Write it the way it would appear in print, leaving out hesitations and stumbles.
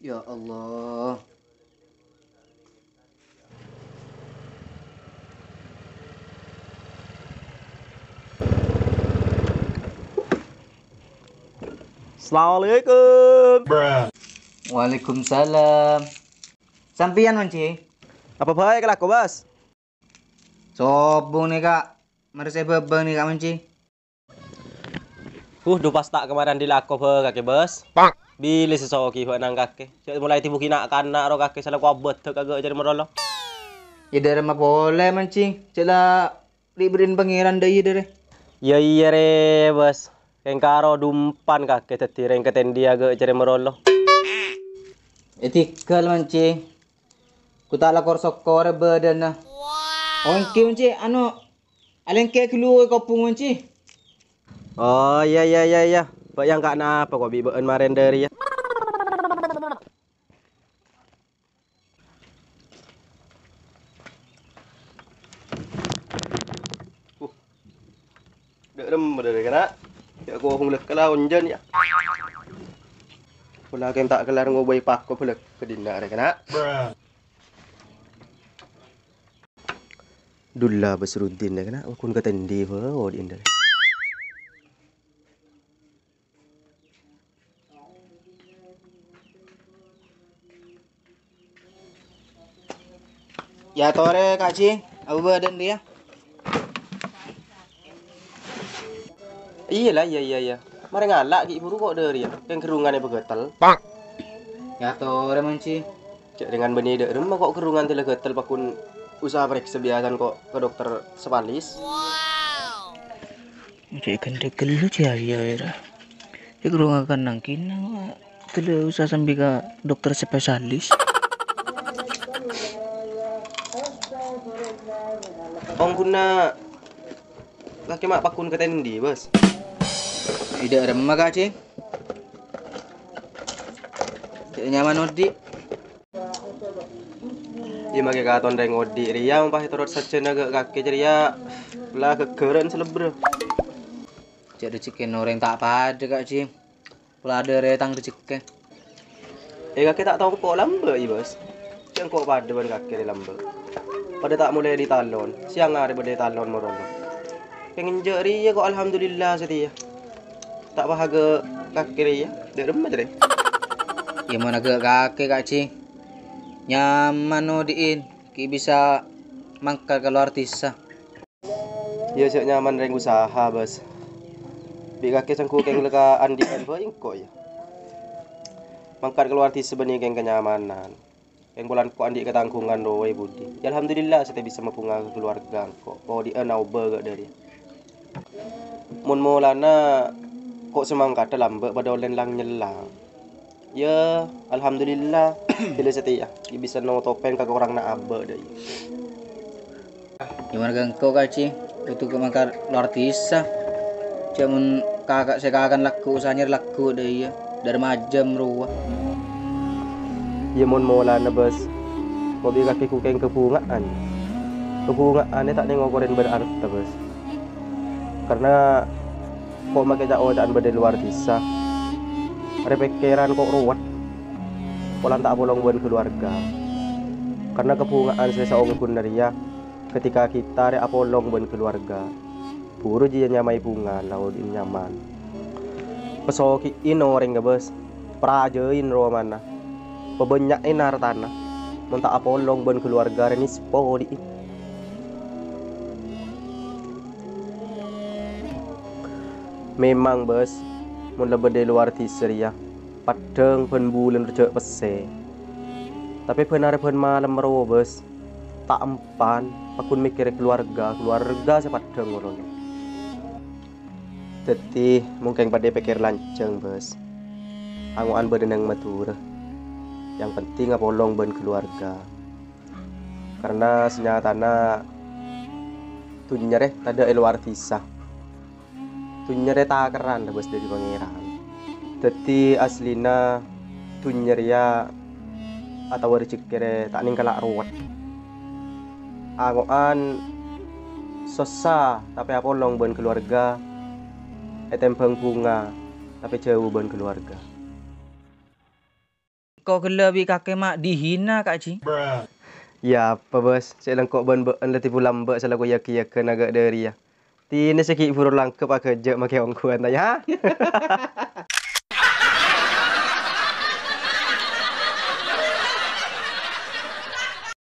Ya Allah. Assalamualaikum. Waalaikumsalam. Sampian manci. Apa baik lah kau bos? Sobo nih kak. Mari saya bebeng nih kak manci. Dupas tak kemarin dilako kake bos. Bili sesoki nang kake. Cek mulai tibu kina kana ro kake salah kuabet kagak jadi merolo. Ya dari mah boleh manci. Cela diberiin pangeran deh dari. Ya iya re bos. Kengkaro dumpan kake tetireng ketendi agak jadi merolo. Etikal manci. Kutala korsokore badan na. Ongki manci alengke keluar kopung manci. Oh iya. Pak yang kak napa kok bibeen maren dari ya. Derem dari kena. Ya aku hulek kala unjen ya. Pula kem tak kelar ngobai pak ko hulek kedina dari kena. Dulla besrudin ya kena. Ukun ketendi ho di indar. Ya tore kak Ci. Apa badan dia? Iya. Mari ngalak ki buru kok dari ya. Yang kerungannya begetel. Ya tore manci. Cek dengan benih dek rumah kok kerungan tila getel pakun usaha periksa biasan kok ke dokter sepalis. Cik kan degel lu cahaya era. Cik ruang akan nangkin tele usah sambil ke dokter spesialis. Ong guna laki mak pakun ke tendi bos. Tidak remah kak Cik. Tidak nyaman odi. Iya mage katon deng odi ria umpah turut saja naga kaki ceria lah kegeren selebro. Cik rezekin orang tak pada kak Cik. Pelada retang rezeki. Kaki tak tahu kok lambe i bos. Siang kok pada ban kaki di lambe. Pada tak mulai di talon. Siang hari pada talon morono. Pengen ria kok alhamdulillah setia. Tak bahagia kaki ria. Dek remah deh. Ya mana ke kaki kak Cik. Nyaman odiin. Ki bisa mangkal keluar tisa. Ya cek nyaman reng usaha bos. Bi kaki sangku keng leka andi kan kok ya. Mangkat keluar ti sebeni keng kenyamanan. Keng bulan ko andi ketanggungan doe budi. Ya alhamdulillah saya bisa mempunga keluarga kok. Kok di enau gak dari. Mun mulana kok semangkat lambe pada olen lang nyelang. Ya alhamdulillah bila setia. Bisa no topeng kagak orang nak abe deh. Gimana gengko kak Cik. Itu ke mangkal keluar tisa. Cuman kakak saya akan laku usahanya laku deh ya. Dari majam ruah. Ya mun mulana bos. Mobil kaki ku keng kebungaan. Kebungaannya tak nengok koren berarti bos. Karena kok make jauhan bade luar desa. Ada pikiran kok ruwet. Polan tak bolong buat keluarga. Karena kebungaan saya seorang kunaria ketika kita ada apolong buat keluarga. Buru dia nyamai bunga laut nyaman. Pesoki ino orang bos. Prajain roh mana. Pebanyakin hartana. Montak apolong buat keluarga ini spodi. Memang bos, mun lebih dari luar tiseria, padang pen bulan rejek pese. Tapi benar malam merowo bos, tak empan, aku mikir keluarga sepadang ngono. Jadi mungkin pada pikir lanceng bos, anguan bedenang matur. Yang penting apolong ben keluarga. Karena senyatana tunyere tada luar tisa. Tunyere takaran bos dari pangeran. Jadi aslina tunyeria atau rezeki tak ninggalak ruwet. Angoan sosa tapi apolong ben keluarga. Etempeng bunga tapi jauh ben keluarga. kau kelebi kakek mak dihina Kak Ci. Ya apa bos, saya lengkok ban leti pulang mbak salah ko yaki ke naga dari ya. Tini sikit furul langkep kerja make ongkuan ya.